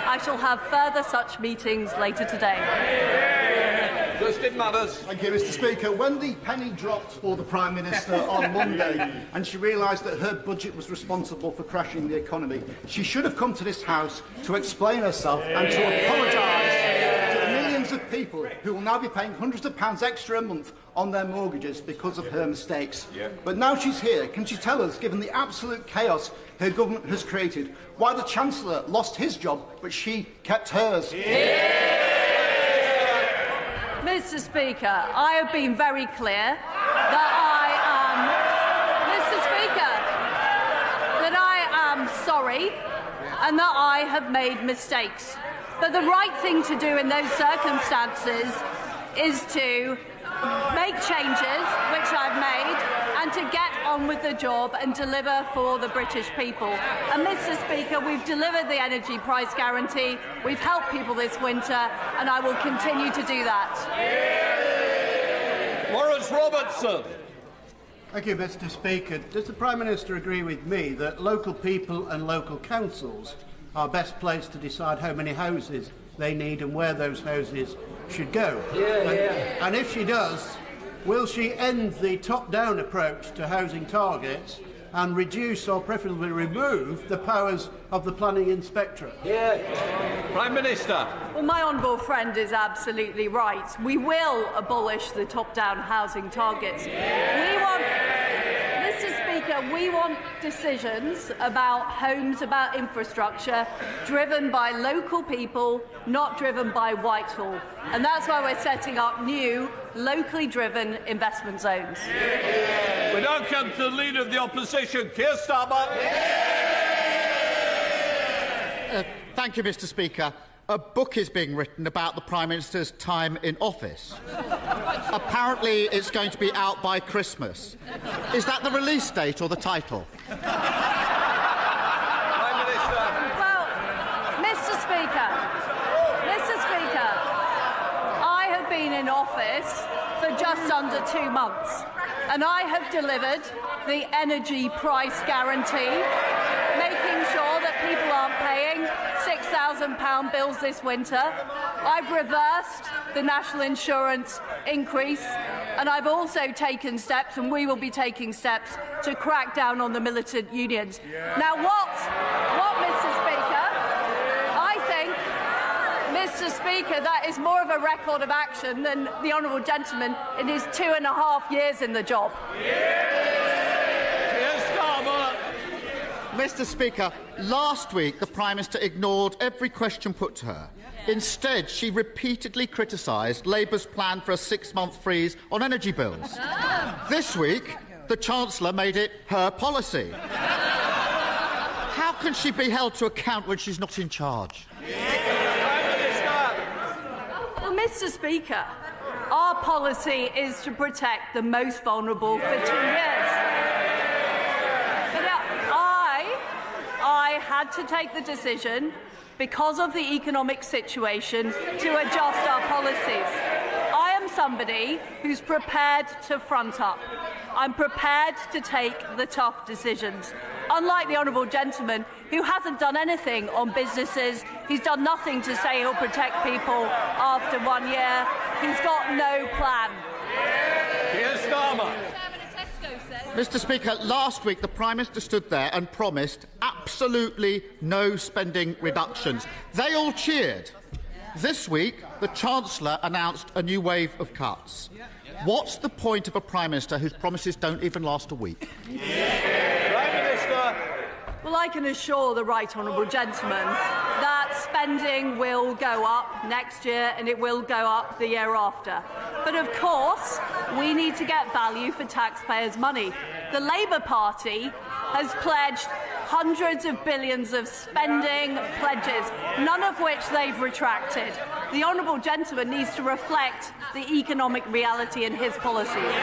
I shall have further such meetings later today. Justin Matters. Thank you, Mr. Speaker. When the penny dropped for the Prime Minister on Monday and she realised that her budget was responsible for crashing the economy, she should have come to this House to explain herself and to apologise to the millions of people who will now be paying hundreds of pounds extra a month on their mortgages because of her mistakes. But now she's here. Can she tell us, given the absolute chaos her government has created, why the Chancellor lost his job but she kept hers? Mr. Speaker, I have been very clear that I am sorry and that I have made mistakes. But the right thing to do in those circumstances is to make changes, which I've made, and to get on with the job and deliver for the British people. And, Mr. Speaker, we've delivered the energy price guarantee, we've helped people this winter, and I will continue to do that. Maurice Robertson. Thank you, Mr. Speaker. Does the Prime Minister agree with me that local people and local councils are best placed to decide how many houses they need and where those houses should go? And if she does, will she end the top-down approach to housing targets and reduce or preferably remove the powers of the planning inspectorate? Prime Minister. Well, my honourable friend is absolutely right. We will abolish the top-down housing targets. We want decisions about homes, about infrastructure, driven by local people, not driven by Whitehall. And that's why we're setting up new, locally driven investment zones. We now come to the Leader of the Opposition, Keir Starmer. Thank you, Mr. Speaker. A book is being written about the Prime Minister's time in office. Apparently, it's going to be out by Christmas. Is that the release date or the title? Prime Minister. Well, Mr. Speaker, I have been in office for just under 2 months, and I have delivered the energy price guarantee, making sure that people aren't paying £6,000 bills this winter. I've reversed the national insurance increase, and I've also taken steps, and we will be taking steps, to crack down on the militant unions. Now, what, Mr. Speaker? I think, Mr. Speaker, that is more of a record of action than the honourable gentleman in his 2.5 years in the job. Mr. Speaker, last week the Prime Minister ignored every question put to her. Instead, she repeatedly criticised Labour's plan for a 6-month freeze on energy bills. This week, the Chancellor made it her policy. How can she be held to account when she's not in charge? Well, Mr. Speaker, our policy is to protect the most vulnerable for 2 years. I had to take the decision, because of the economic situation, to adjust our policies. I am somebody who's prepared to front up. I'm prepared to take the tough decisions. Unlike the honourable gentleman, who hasn't done anything on businesses, he's done nothing to say he'll protect people after 1 year. He's got no plan. Keir Starmer. Mr. Speaker, last week the Prime Minister stood there and promised absolutely no spending reductions. They all cheered. This week, the Chancellor announced a new wave of cuts. What's the point of a Prime Minister whose promises don't even last a week? Prime Minister. Well, I can assure the right honourable gentleman that spending will go up next year and it will go up the year after. But of course, we need to get value for taxpayers' money. The Labour Party has pledged hundreds of billions of spending pledges, none of which they've retracted. The honourable gentleman needs to reflect the economic reality in his policies.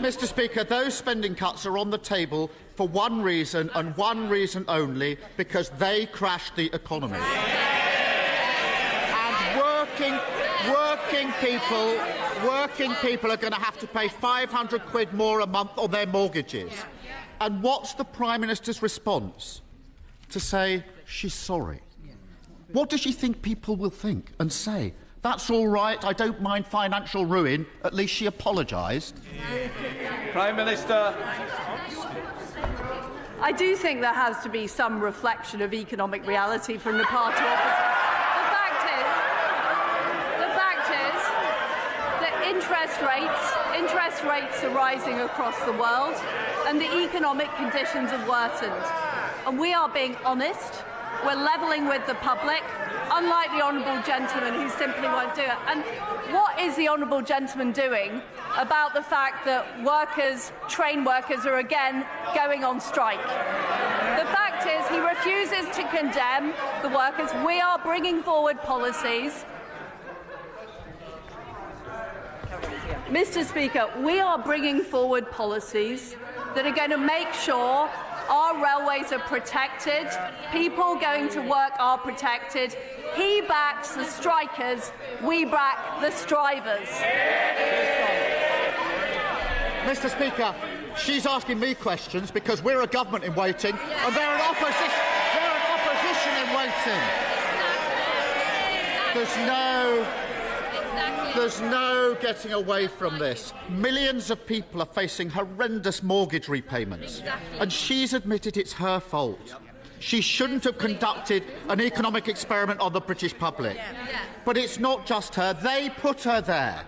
Mr. Speaker, those spending cuts are on the table for one reason and one reason only, because they crashed the economy. And working people are going to have to pay £500 more a month on their mortgages. And what's the Prime Minister's response? to say she's sorry. What does she think people will think and say? That's all right, I don't mind financial ruin. At least she apologised. Prime Minister. I do think there has to be some reflection of economic reality from the party opposite. The fact is that interest rates are rising across the world and the economic conditions have worsened. And we are being honest. We're levelling with the public, unlike the honourable gentleman who simply won't do it. And what is the honourable gentleman doing about the fact that train workers are again going on strike? The fact is he refuses to condemn the workers. We are bringing forward policies. Mr. Speaker, we are bringing forward policies that are going to make sure our railways are protected, people going to work are protected. He backs the strikers, we back the strivers. Mr. Speaker, she's asking me questions because we're a government in waiting and they're an opposition in waiting. There's no getting away from this. Millions of people are facing horrendous mortgage repayments, and she's admitted it's her fault. She shouldn't have conducted an economic experiment on the British public. But it's not just her. They put her there.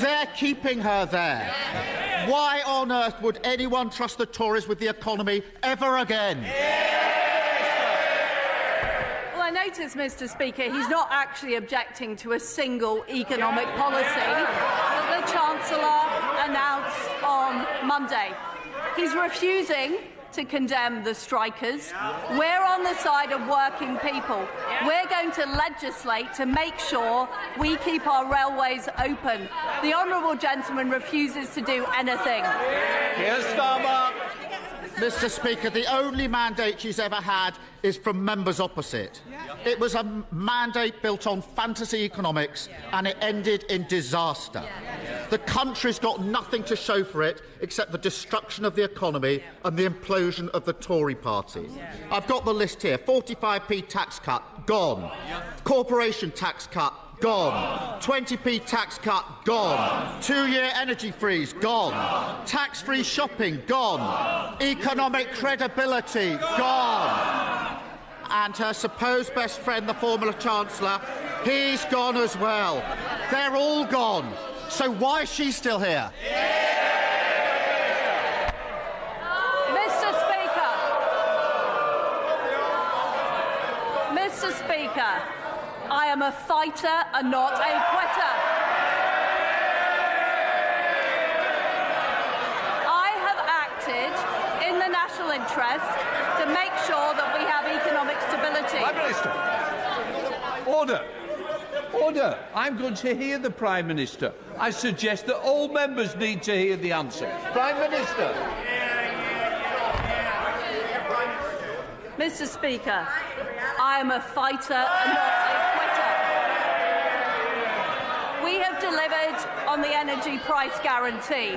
They're keeping her there. Why on earth would anyone trust the Tories with the economy ever again? I notice, Mr. Speaker, he's not actually objecting to a single economic policy that the Chancellor announced on Monday. He's refusing to condemn the strikers. We're on the side of working people. We're going to legislate to make sure we keep our railways open. The honourable gentleman refuses to do anything. Keir Starmer. Mr. Speaker, the only mandate she's ever had is from members opposite. It was a mandate built on fantasy economics and it ended in disaster. The country's got nothing to show for it except the destruction of the economy and the implosion of the Tory party. I've got the list here. 45p tax cut, gone. Corporation tax cut, gone. 20p tax cut, gone. 2-year energy freeze, gone. Tax-free shopping, gone. Economic credibility, gone. And her supposed best friend, the former Chancellor, he's gone as well. They're all gone. So why is she still here? Mr. Speaker, I am a fighter and not a quitter. I have acted in the national interest to make sure that we have economic stability. Prime Minister. Order. Order. I'm going to hear the Prime Minister. I suggest that all members need to hear the answer. Prime Minister. Mr. Speaker, I am a fighter and not a quitter. We have delivered on the energy price guarantee.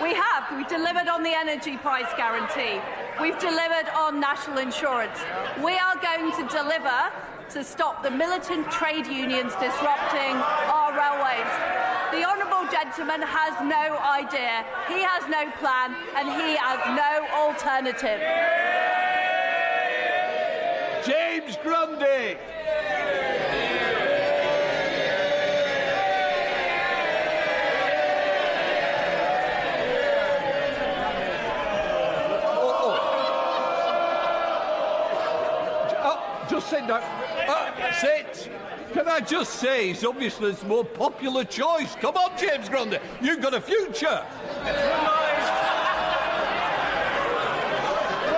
We've delivered on the energy price guarantee. We've delivered on national insurance. We are going to deliver to stop the militant trade unions disrupting our railways. The honourable gentleman has no idea, he has no plan, and he has no alternative. James Grundy. Just sit down. Sit. Can I just say, he's obviously the more popular choice. Come on, James Grundy. You've got a future. Would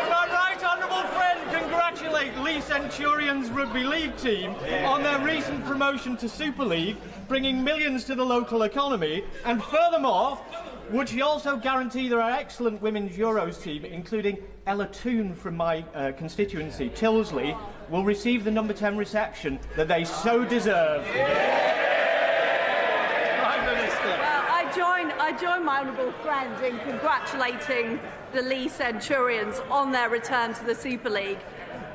my right honourable friend congratulate Lee Centurion's rugby league team on their recent promotion to Super League, bringing millions to the local economy, and furthermore, would she also guarantee there are excellent women's Euros team, including Ella Toon from my constituency, Tilsley, will receive the number 10 reception that they so deserve? Prime Minister. Well, I join my honourable friend in congratulating the Lee Centurions on their return to the Super League.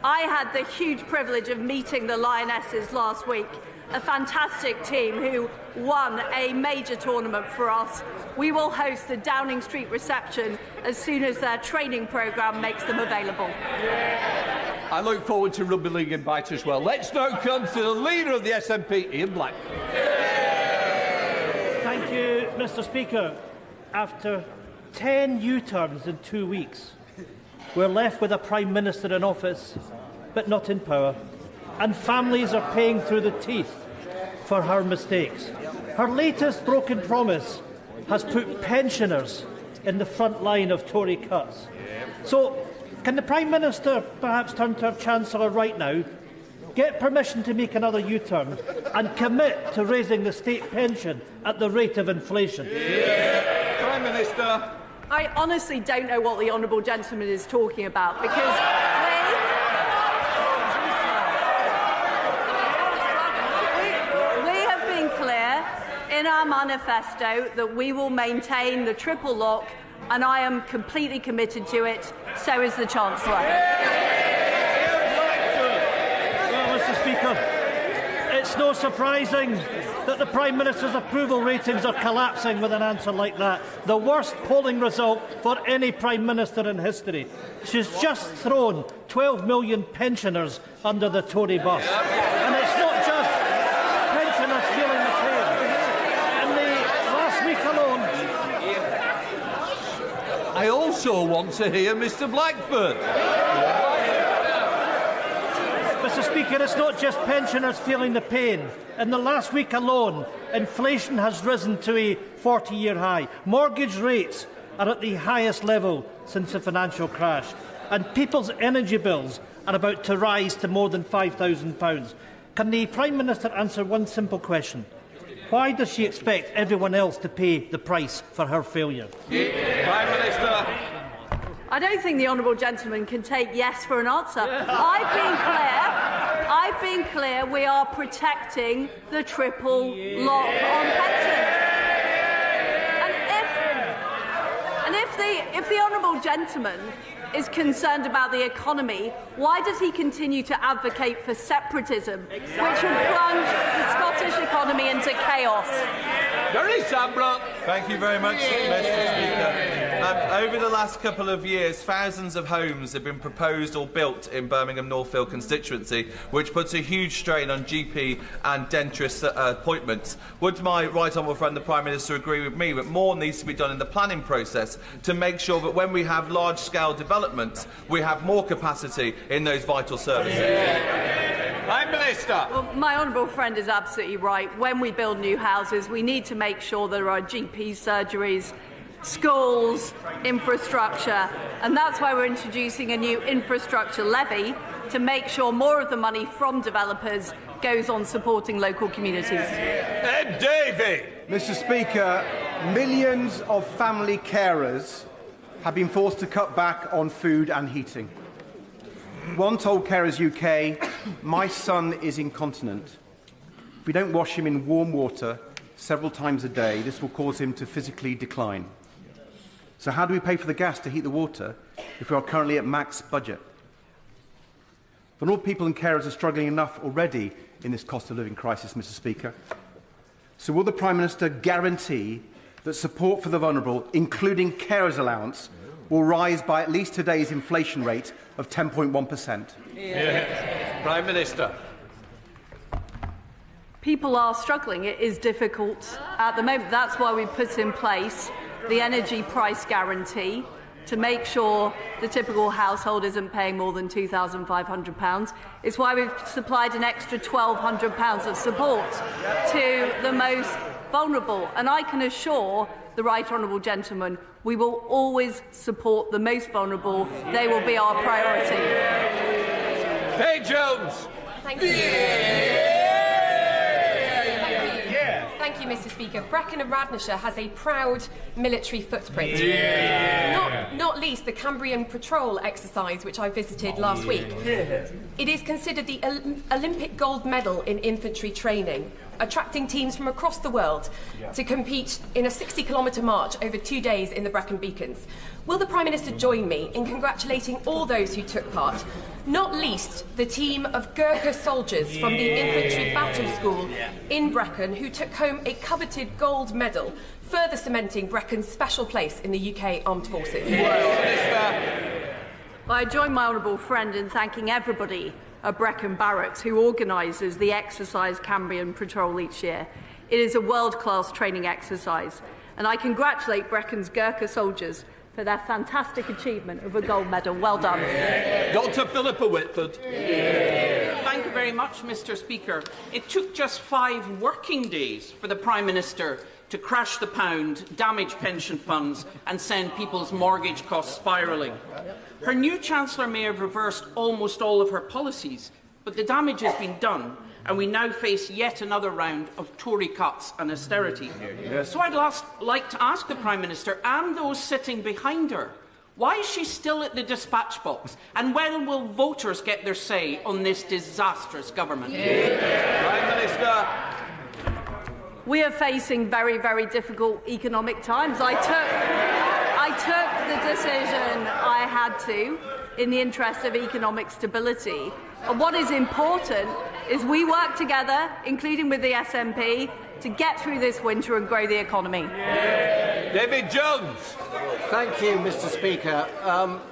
I had the huge privilege of meeting the Lionesses last week, a fantastic team who won a major tournament for us. We will host the Downing Street reception as soon as their training programme makes them available. I look forward to Rugby League Invite as well. Let's now come to the leader of the SNP, Ian Black. Thank you, Mr. Speaker. After 10 U-turns in 2 weeks, we're left with a Prime Minister in office, but not in power, and families are paying through the teeth for her mistakes. Her latest broken promise has put pensioners in the front line of Tory cuts. So, can the Prime Minister perhaps turn to her Chancellor right now, get permission to make another U-turn, and commit to raising the state pension at the rate of inflation? Prime Minister. I honestly don't know what the honourable gentleman is talking about, because we have been clear in our manifesto that we will maintain the triple lock, and I am completely committed to it. So is the Chancellor. Well, Mr. Speaker, it's no surprising that the Prime Minister's approval ratings are collapsing with an answer like that. The worst polling result for any Prime Minister in history. She's just thrown 12 million pensioners under the Tory bus. And it's not just pensioners feeling the pain. In the last week alone, I also want to hear Mr. Blackburn. Mr. Speaker, it's not just pensioners feeling the pain. In the last week alone, inflation has risen to a 40-year high. Mortgage rates are at the highest level since the financial crash. And people's energy bills are about to rise to more than £5,000. Can the Prime Minister answer one simple question? Why does she expect everyone else to pay the price for her failure? Prime Minister. I don't think the honourable gentleman can take yes for an answer. I've been clear we are protecting the triple lock on pensions. And if the honourable gentleman is concerned about the economy, why does he continue to advocate for separatism, which would plunge the Scottish economy into chaos? Very Sambra. Thank you very much, Mr. Speaker. Over the last couple of years, thousands of homes have been proposed or built in Birmingham Northfield constituency, which puts a huge strain on GP and dentist appointments. Would my right honourable friend, the Prime Minister, agree with me that more needs to be done in the planning process to make sure that when we have large-scale developments, we have more capacity in those vital services? Prime Minister. Well, my honourable friend is absolutely right. When we build new houses, we need to make sure there are GP surgeries, schools, infrastructure, and that's why we're introducing a new infrastructure levy to make sure more of the money from developers goes on supporting local communities. Ed Davey. Mr. Speaker, millions of family carers have been forced to cut back on food and heating. One told Carers UK, "My son is incontinent. If we don't wash him in warm water several times a day, this will cause him to physically decline." So how do we pay for the gas to heat the water if we are currently at max budget? Vulnerable people and carers are struggling enough already in this cost of living crisis, Mr. Speaker. So will the Prime Minister guarantee that support for the vulnerable, including carers allowance, will rise by at least today's inflation rate of 10.1%? Prime Minister. People are struggling. It is difficult at the moment. That's why we put in place the energy price guarantee to make sure the typical household isn't paying more than £2,500. It's why we've supplied an extra £1,200 of support to the most vulnerable. And I can assure the right honourable gentleman we will always support the most vulnerable. They will be our priority. Hey, Jones. Thank you. Thank you, Mr. Speaker. Brecon and Radnorshire has a proud military footprint. Not least the Cambrian Patrol exercise, which I visited last week. It is considered the Olympic gold medal in infantry training. attracting teams from across the world to compete in a 60-kilometre march over 2 days in the Brecon Beacons. Will the Prime Minister join me in congratulating all those who took part, not least the team of Gurkha soldiers from the Infantry Battle School in Brecon who took home a coveted gold medal, further cementing Brecon's special place in the UK Armed Forces? I join my honourable friend in thanking everybody at Brecon Barracks who organises the exercise Cambrian Patrol each year. It is a world-class training exercise, and I congratulate Brecon's Gurkha soldiers for their fantastic achievement of a gold medal. Well done. Dr. Philippa Whitford. Thank you very much, Mr. Speaker. It took just 5 working days for the Prime Minister to crash the pound, damage pension funds and send people's mortgage costs spiralling. Her new Chancellor may have reversed almost all of her policies, but the damage has been done, and we now face yet another round of Tory cuts and austerity. So I'd like to ask the Prime Minister and those sitting behind her, why is she still at the dispatch box, and when will voters get their say on this disastrous government? Prime Minister. We are facing very, very difficult economic times. I took the decision I had to in the interest of economic stability. And what is important is we work together, including with the SNP, to get through this winter and grow the economy. David Jones. Thank you, Mr. Speaker.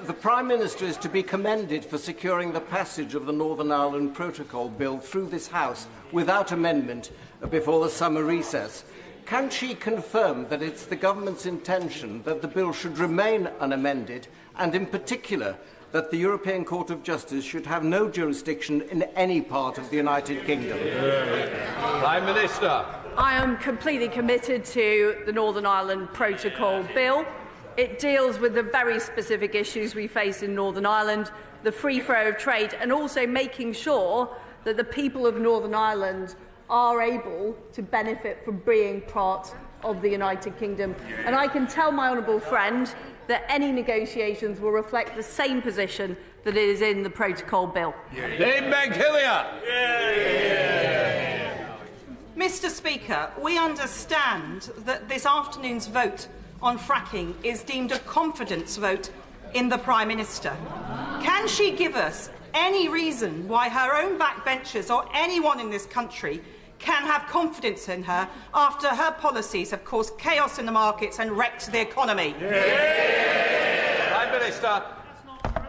The Prime Minister is to be commended for securing the passage of the Northern Ireland Protocol Bill through this House without amendment before the summer recess. Can she confirm that it's the government's intention that the bill should remain unamended, and in particular that the European Court of Justice should have no jurisdiction in any part of the United Kingdom? Prime Minister. I am completely committed to the Northern Ireland Protocol Bill. It deals with the very specific issues we face in Northern Ireland, the free flow of trade, and also making sure that the people of Northern Ireland are able to benefit from being part of the United Kingdom. And I can tell my honourable friend that any negotiations will reflect the same position that is in the Protocol Bill. Dame Meg Hillier. Mr. Speaker, we understand that this afternoon's vote on fracking is deemed a confidence vote in the Prime Minister. Can she give us any reason why her own backbenchers or anyone in this country can have confidence in her after her policies have caused chaos in the markets and wrecked the economy? Prime Minister.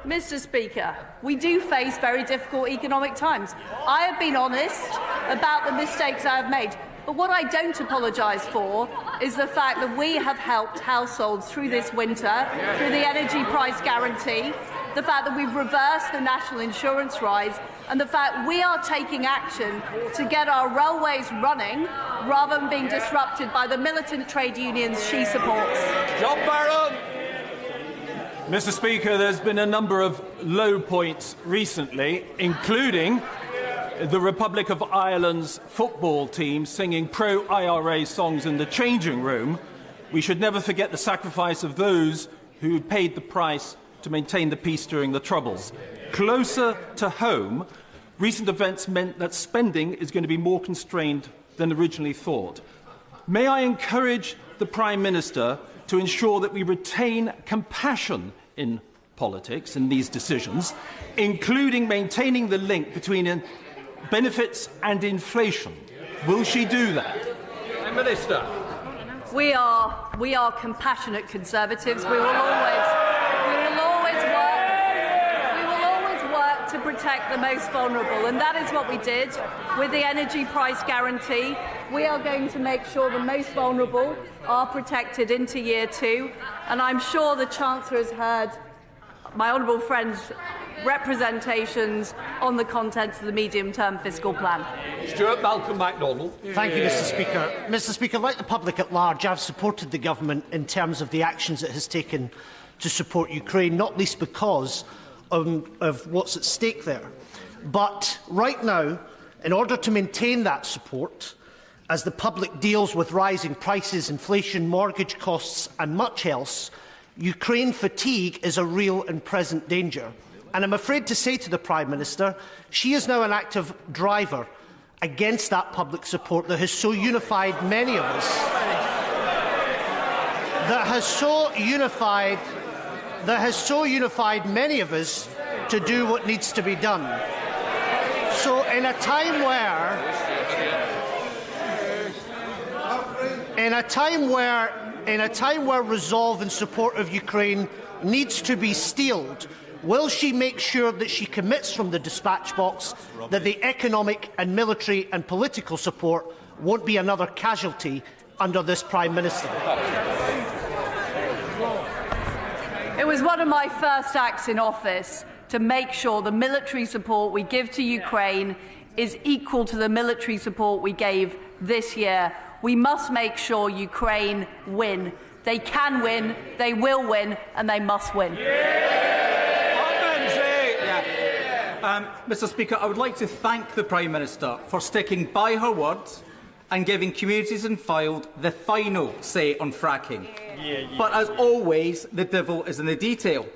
Mr. Speaker, we do face very difficult economic times. I have been honest about the mistakes I have made. But what I don't apologise for is the fact that we have helped households through this winter, through the energy price guarantee, the fact that we've reversed the national insurance rise, and the fact we are taking action to get our railways running rather than being disrupted by the militant trade unions she supports. John Barron. Mr. Speaker, there's been a number of low points recently, including the Republic of Ireland's football team singing pro-IRA songs in the changing room. We should never forget the sacrifice of those who paid the price to maintain the peace during the Troubles. Closer to home, recent events meant that spending is going to be more constrained than originally thought. May I encourage the Prime Minister to ensure that we retain compassion in politics in these decisions, including maintaining the link between benefits and inflation? Will she do that? Prime Minister. We are compassionate Conservatives. We will always work to protect the most vulnerable, and that is what we did with the energy price guarantee. We are going to make sure the most vulnerable are protected into year 2, and I'm sure the Chancellor has heard my honourable friend's representations on the contents of the medium-term fiscal plan. Stuart Malcolm MacDonald. Thank you, Mr. Speaker. Mr. Speaker, like the public at large, I've supported the government in terms of the actions it has taken to support Ukraine, not least because of what's at stake there. But right now, in order to maintain that support, as the public deals with rising prices, inflation, mortgage costs and much else, Ukraine fatigue is a real and present danger. And I'm afraid to say to the Prime Minister, she is now an active driver against that public support that has so unified many of us, that has so unified many of us to do what needs to be done. So in a time where resolve in support of Ukraine needs to be steeled, will she make sure that she commits from the dispatch box that the economic and military and political support won't be another casualty under this Prime Minister? It was one of my first acts in office to make sure the military support we give to Ukraine is equal to the military support we gave this year. We must make sure Ukraine win. They can win, they will win, and they must win. Mr. Speaker, I would like to thank the Prime Minister for sticking by her words and giving communities in Fylde the final say on fracking. But as always, the devil is in the detail.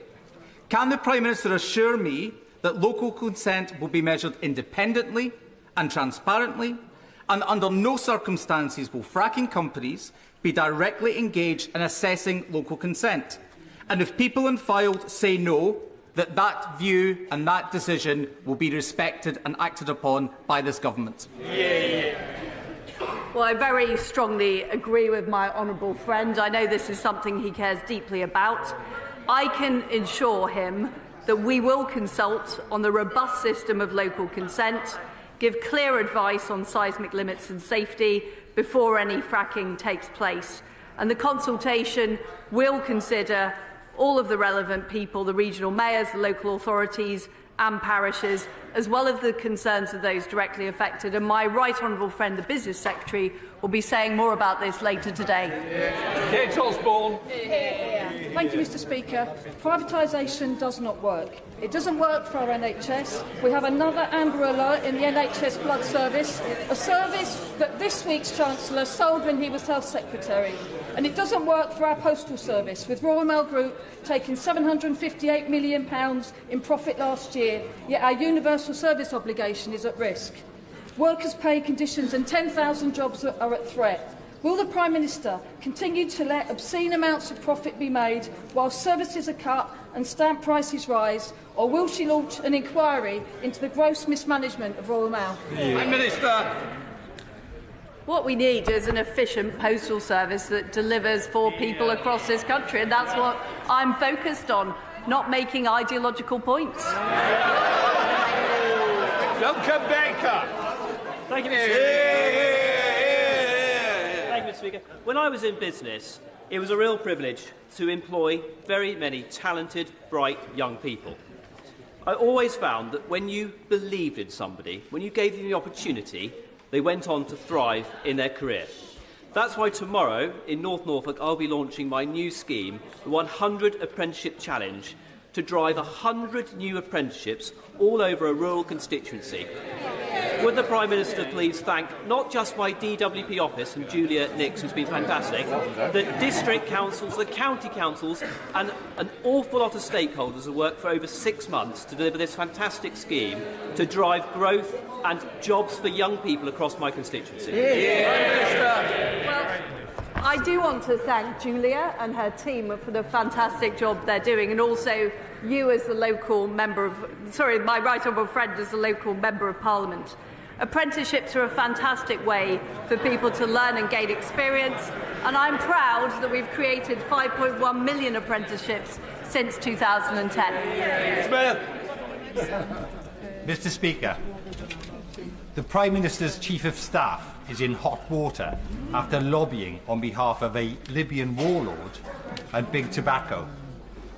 Can the Prime Minister assure me that local consent will be measured independently and transparently, and under no circumstances will fracking companies be directly engaged in assessing local consent? And if people in Fylde say no, that view and that decision will be respected and acted upon by this government? Well, I very strongly agree with my honourable friend. I know this is something he cares deeply about. I can assure him that we will consult on the robust system of local consent, give clear advice on seismic limits and safety before any fracking takes place. And the consultation will consider all of the relevant people, the regional mayors, the local authorities and parishes, as well as the concerns of those directly affected. And my right honourable friend, the Business Secretary, will be saying more about this later today. Kate Osborne. Thank you, Mr. Speaker. Privatisation does not work. It doesn't work for our NHS. We have another Amber Alert in the NHS Blood Service, a service that this week's Chancellor sold when he was Health Secretary. And it doesn't work for our postal service, with Royal Mail Group taking £758 million in profit last year, yet our universal service obligation is at risk. Workers' pay conditions and 10,000 jobs are at threat. Will the Prime Minister continue to let obscene amounts of profit be made while services are cut and stamp prices rise, or will she launch an inquiry into the gross mismanagement of Royal Mail? Prime Minister. What we need is an efficient postal service that delivers for people across this country, and that's what I'm focused on, not making ideological points. Duncan Baker. Thank you, Mr. Speaker. Thank you, Mr. Speaker. When I was in business, it was a real privilege to employ very many talented, bright young people. I always found that when you believed in somebody, when you gave them the opportunity, they went on to thrive in their career. That's why tomorrow, in North Norfolk, I'll be launching my new scheme, the 100 Apprenticeship Challenge, to drive 100 new apprenticeships all over a rural constituency. Would the Prime Minister please thank not just my DWP office and Julia Nix, who's been fantastic, the district councils, the county councils and an awful lot of stakeholders who worked for over 6 months to deliver this fantastic scheme to drive growth and jobs for young people across my constituency. Well, I do want to thank Julia and her team for the fantastic job they're doing, and also you as the local member of... Sorry, my right honourable friend as the local member of Parliament. Apprenticeships are a fantastic way for people to learn and gain experience, and I'm proud that we've created 5.1 million apprenticeships since 2010. Smith. Mr. Speaker, the Prime Minister's Chief of Staff is in hot water after lobbying on behalf of a Libyan warlord and Big Tobacco.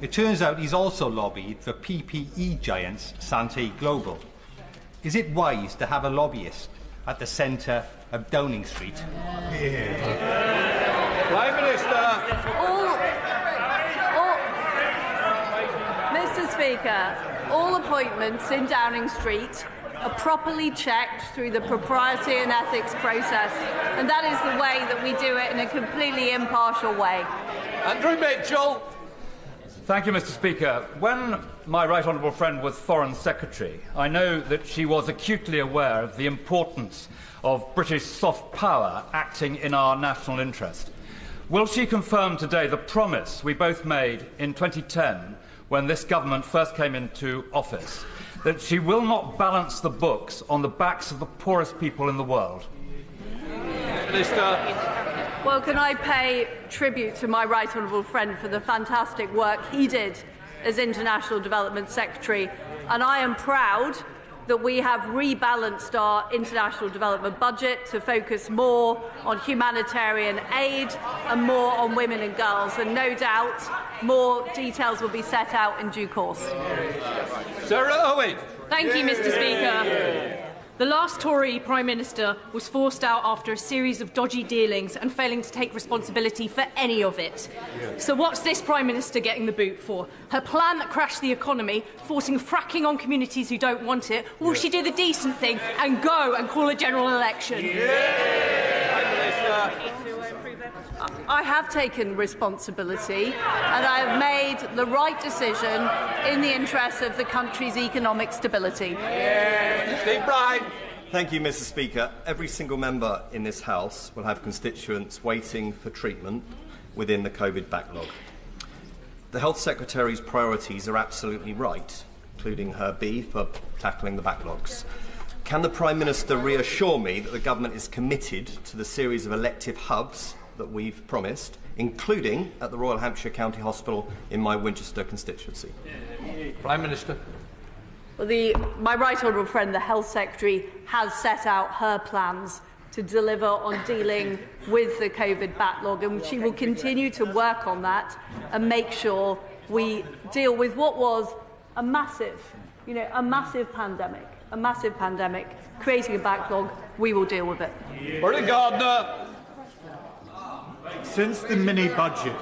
It turns out he's also lobbied for PPE giants Sante Global. Is it wise to have a lobbyist at the centre of Downing Street? Prime Minister. Mr. Speaker, all appointments in Downing Street are properly checked through the propriety and ethics process, and that is the way that we do it in a completely impartial way. Andrew Mitchell. Thank you, Mr. Speaker. When my right honourable friend was Foreign Secretary, I know that she was acutely aware of the importance of British soft power acting in our national interest. Will she confirm today the promise we both made in 2010 when this government first came into office, that she will not balance the books on the backs of the poorest people in the world? Minister. Well, can I pay tribute to my right honourable friend for the fantastic work he did as International Development Secretary, and I am proud that we have rebalanced our international development budget to focus more on humanitarian aid and more on women and girls, and no doubt more details will be set out in due course. Sarah Owen. Thank you, Mr. Speaker. The last Tory Prime Minister was forced out after a series of dodgy dealings and failing to take responsibility for any of it. So what's this Prime Minister getting the boot for? Her plan that crashed the economy, forcing fracking on communities who don't want it? Or will she do the decent thing and go and call a general election? I have taken responsibility and I have made the right decision in the interests of the country's economic stability. Steve Bryan. Thank you, Mr. Speaker. Every single member in this House will have constituents waiting for treatment within the COVID backlog. The Health Secretary's priorities are absolutely right, including her B for tackling the backlogs. Can the Prime Minister reassure me that the government is committed to the series of elective hubs that we've promised, including at the Royal Hampshire County Hospital in my Winchester constituency? Prime Minister. Well, my right honourable friend, the Health Secretary, has set out her plans to deliver on dealing with the COVID backlog, and she will continue to work on that and make sure we deal with what was a massive pandemic, creating a backlog. We will deal with it. Bernie Gardner. Since the mini-budget,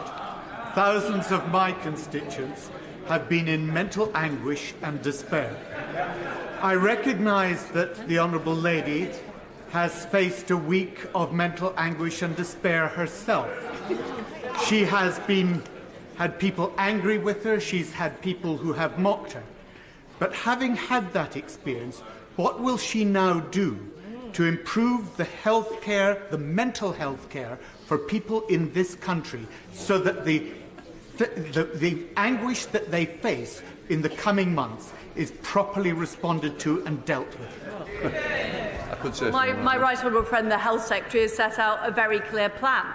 thousands of my constituents have been in mental anguish and despair. I recognise that the Honourable Lady has faced a week of mental anguish and despair herself. She has had people angry with her, she's had people who have mocked her. But having had that experience, what will she now do to improve the healthcare, the mental health care for people in this country, so that the anguish that they face in the coming months is properly responded to and dealt with? My right honourable friend, the Health Secretary, has set out a very clear plan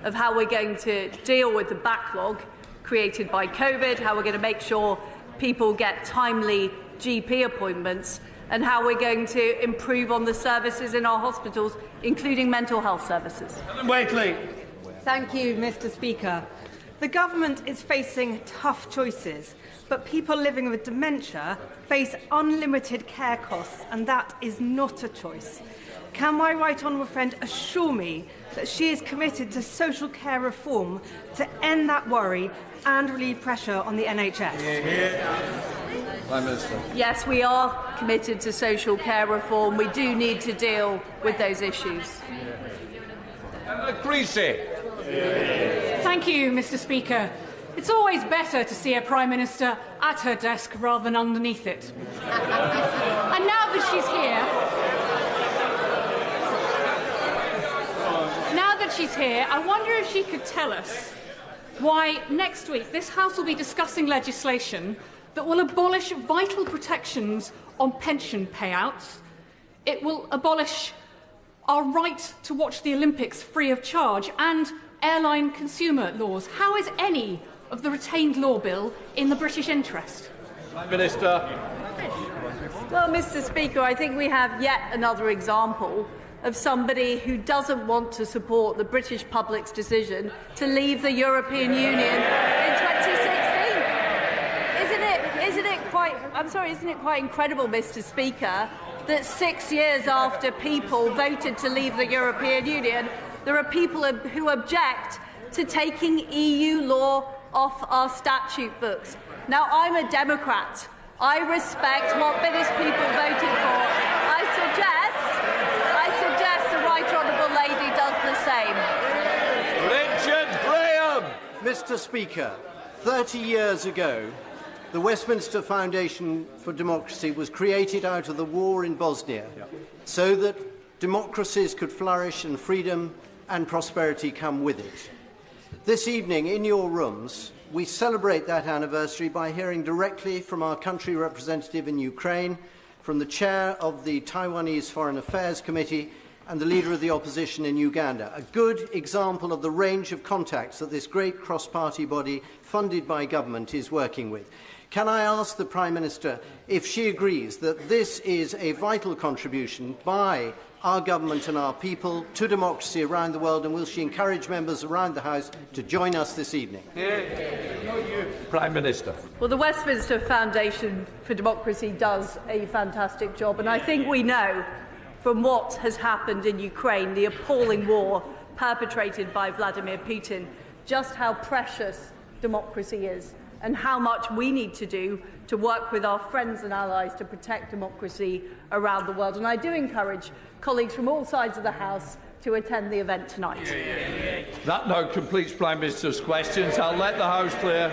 of how we're going to deal with the backlog created by COVID, how we're going to make sure people get timely GP appointments, and how we're going to improve on the services in our hospitals, including mental health services. Waitley. Thank you, Mr. Speaker. The government is facing tough choices, but people living with dementia face unlimited care costs, and that is not a choice. Can my right honourable friend assure me that she is committed to social care reform to end that worry and relieve pressure on the NHS? Prime Minister. Yes, we are committed to social care reform. We do need to deal with those issues. Creasy. Thank you, Mr. Speaker. It's always better to see a Prime Minister at her desk rather than underneath it. And now that she's here, I wonder if she could tell us why next week this House will be discussing legislation that will abolish vital protections on pension payouts. It will abolish our right to watch the Olympics free of charge and airline consumer laws. How is any of the retained law bill in the British interest? Prime Minister. Well, Mr. Speaker, I think we have yet another example of somebody who doesn't want to support the British public's decision to leave the European Union in 2016. Isn't it quite incredible, Mr. Speaker, that 6 years after people voted to leave the European Union, there are people who object to taking EU law off our statute books? Now, I'm a Democrat. I respect what British people voted for. I suggest the Right Honourable Lady does the same. Richard Graham. Mr. Speaker, 30 years ago, the Westminster Foundation for Democracy was created out of the war in Bosnia so that democracies could flourish and freedom and prosperity come with it. This evening, in your rooms, we celebrate that anniversary by hearing directly from our country representative in Ukraine, from the chair of the Taiwanese Foreign Affairs Committee and the leader of the opposition in Uganda, a good example of the range of contacts that this great cross-party body funded by government is working with. Can I ask the Prime Minister if she agrees that this is a vital contribution by our government and our people to democracy around the world, and will she encourage members around the House to join us this evening? Prime Minister. Well, the Westminster Foundation for Democracy does a fantastic job, and I think we know from what has happened in Ukraine, the appalling war perpetrated by Vladimir Putin, just how precious democracy is and how much we need to do to work with our friends and allies to protect democracy around the world. And I do encourage colleagues from all sides of the House to attend the event tonight. That now completes Prime Minister's questions. I'll let the House clear.